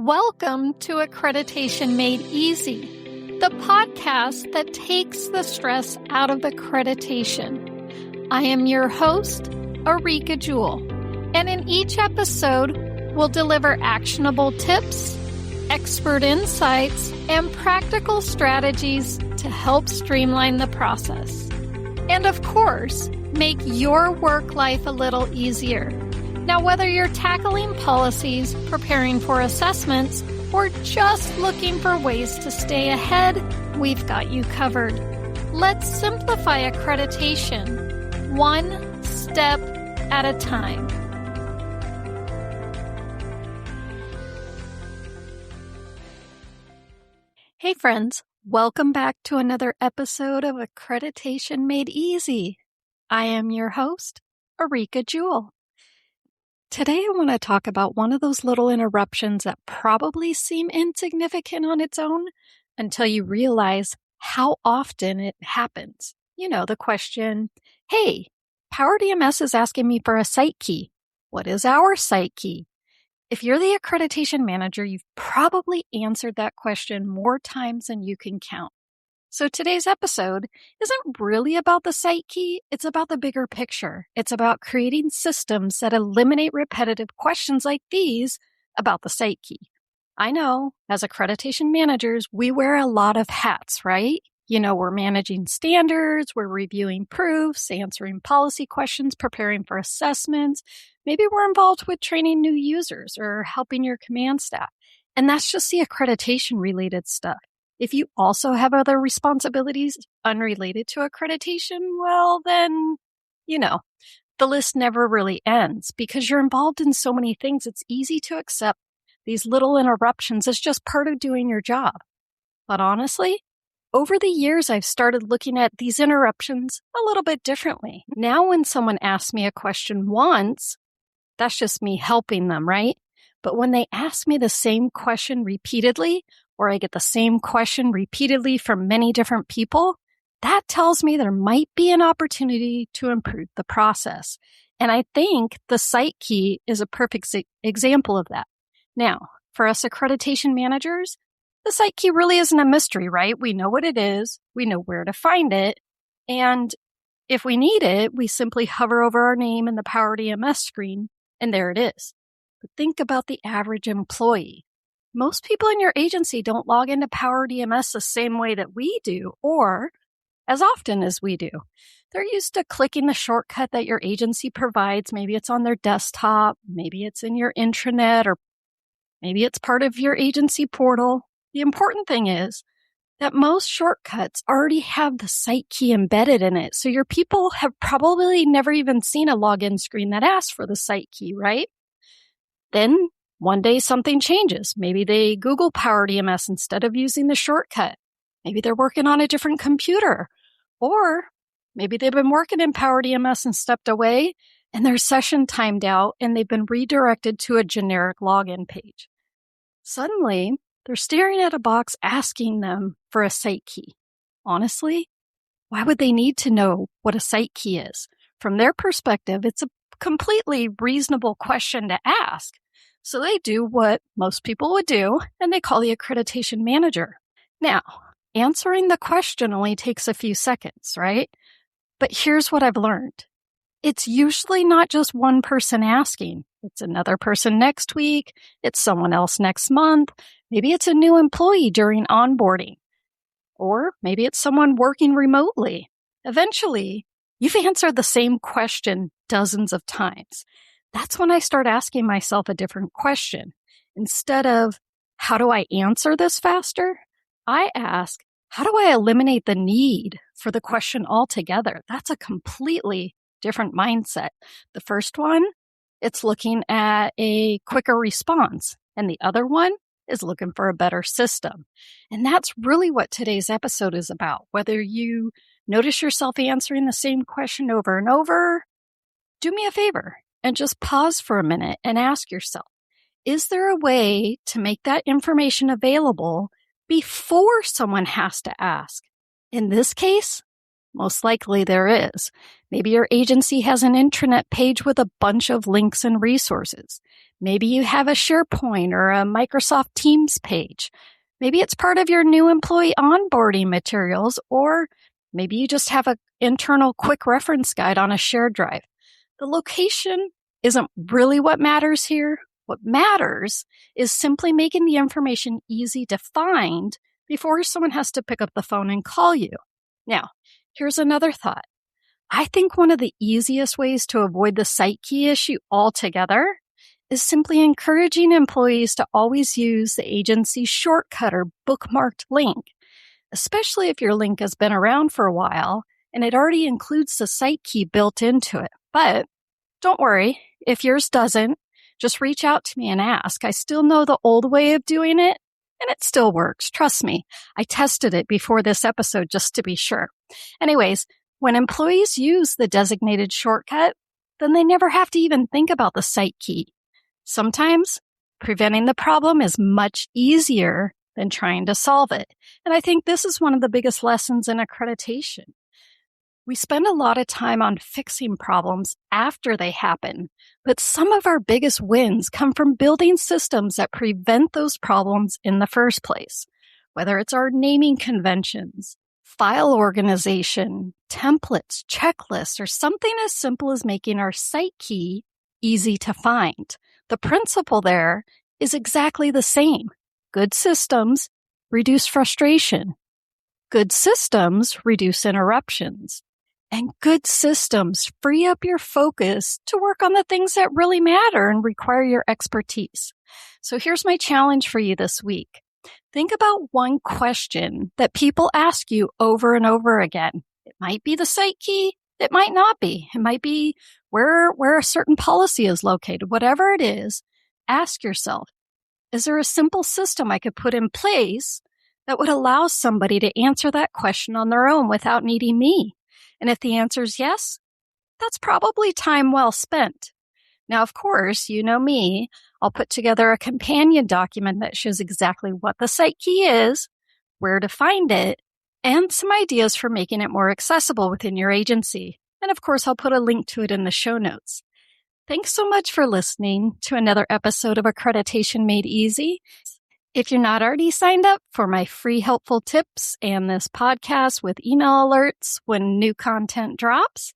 Welcome to Accreditation Made Easy, the podcast that takes the stress out of accreditation. I am your host, Areaka Jewell, and in each episode, we'll deliver actionable tips, expert insights, and practical strategies to help streamline the process. And of course, make your work life a little easier. Now, whether you're tackling policies, preparing for assessments, or just looking for ways to stay ahead, we've got you covered. Let's simplify accreditation, one step at a time. Hey friends, welcome back to another episode of Accreditation Made Easy. I am your host, Areaka Jewell. Today I want to talk about one of those little interruptions that probably seem insignificant on its own until you realize how often it happens. You know, the question, hey, PowerDMS is asking me for a site key. What is our site key? If you're the accreditation manager, you've probably answered that question more times than you can count. So today's episode isn't really about the site key, it's about the bigger picture. It's about creating systems that eliminate repetitive questions like these about the site key. I know, as accreditation managers, we wear a lot of hats, right? You know, we're managing standards, we're reviewing proofs, answering policy questions, preparing for assessments. Maybe we're involved with training new users or helping your command staff. And that's just the accreditation-related stuff. If you also have other responsibilities unrelated to accreditation, well, then, you know, the list never really ends because you're involved in so many things. It's easy to accept these little interruptions as just part of doing your job. But honestly, over the years, I've started looking at these interruptions a little bit differently. Now, when someone asks me a question once, that's just me helping them, right? But when they ask me the same question repeatedly, or I get the same question repeatedly from many different people, that tells me there might be an opportunity to improve the process. And I think the site key is a perfect example of that. Now, for us accreditation managers, the site key really isn't a mystery, right? We know what it is, we know where to find it, and if we need it, we simply hover over our name in the PowerDMS screen, and there it is. But think about the average employee. Most people in your agency don't log into PowerDMS the same way that we do, or as often as we do. They're used to clicking the shortcut that your agency provides. Maybe it's on their desktop, maybe it's in your intranet, or maybe it's part of your agency portal. The important thing is that most shortcuts already have the site key embedded in it, so your people have probably never even seen a login screen that asks for the site key, right? Then one day something changes. Maybe they Google PowerDMS instead of using the shortcut. Maybe they're working on a different computer. Or maybe they've been working in PowerDMS and stepped away and their session timed out and they've been redirected to a generic login page. Suddenly, they're staring at a box asking them for a site key. Honestly, why would they need to know what a site key is? From their perspective, it's a completely reasonable question to ask. So they do what most people would do, and they call the accreditation manager. Now, answering the question only takes a few seconds, right? But here's what I've learned. It's usually not just one person asking. It's another person next week. It's someone else next month. Maybe it's a new employee during onboarding. Or maybe it's someone working remotely. Eventually, you've answered the same question dozens of times. That's when I start asking myself a different question. Instead of, how do I answer this faster? I ask, how do I eliminate the need for the question altogether? That's a completely different mindset. The first one, it's looking at a quicker response. And the other one is looking for a better system. And that's really what today's episode is about. Whether you notice yourself answering the same question over and over, do me a favor and just pause for a minute and ask yourself, is there a way to make that information available before someone has to ask? In this case, Most likely there is. Maybe your agency has an intranet page with a bunch of links and resources. Maybe you have a SharePoint or a Microsoft Teams page. Maybe it's part of your new employee onboarding materials, or maybe you just have an internal quick reference guide on a shared drive. The location isn't really what matters here. What matters is simply making the information easy to find before someone has to pick up the phone and call you. Now, here's another thought. I think one of the easiest ways to avoid the site key issue altogether is simply encouraging employees to always use the agency's shortcut or bookmarked link, especially if your link has been around for a while and it already includes the site key built into it. But don't worry, if yours doesn't, just reach out to me and ask. I still know the old way of doing it, and it still works. Trust me. I tested it before this episode just to be sure. Anyways, when employees use the designated shortcut, then they never have to even think about the site key. Sometimes preventing the problem is much easier than trying to solve it. And I think this is one of the biggest lessons in accreditation. We spend a lot of time on fixing problems after they happen, but some of our biggest wins come from building systems that prevent those problems in the first place. Whether it's our naming conventions, file organization, templates, checklists, or something as simple as making our site key easy to find. The principle there is exactly the same. Good systems reduce frustration. Good systems reduce interruptions. And good systems free up your focus to work on the things that really matter and require your expertise. So here's my challenge for you this week. Think about one question that people ask you over and over again. It might be the site key. It might not be. It might be where a certain policy is located. Whatever it is, ask yourself, is there a simple system I could put in place that would allow somebody to answer that question on their own without needing me? And if the answer is yes, that's probably time well spent. Now, of course, you know me, I'll put together a companion document that shows exactly what the site key is, where to find it, and some ideas for making it more accessible within your agency. And of course, I'll put a link to it in the show notes. Thanks so much for listening to another episode of Accreditation Made Easy. If you're not already signed up for my free helpful tips and this podcast with email alerts when new content drops,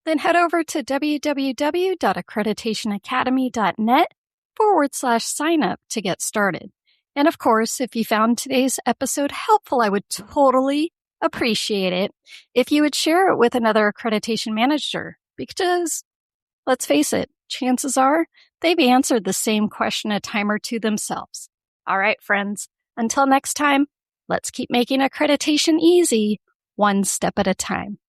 then head over to www.accreditationacademy.net/sign up to get started. And of course, if you found today's episode helpful, I would totally appreciate it if you would share it with another accreditation manager, because let's face it, chances are they've answered the same question a time or two themselves. All right, friends, until next time, let's keep making accreditation easy, one step at a time.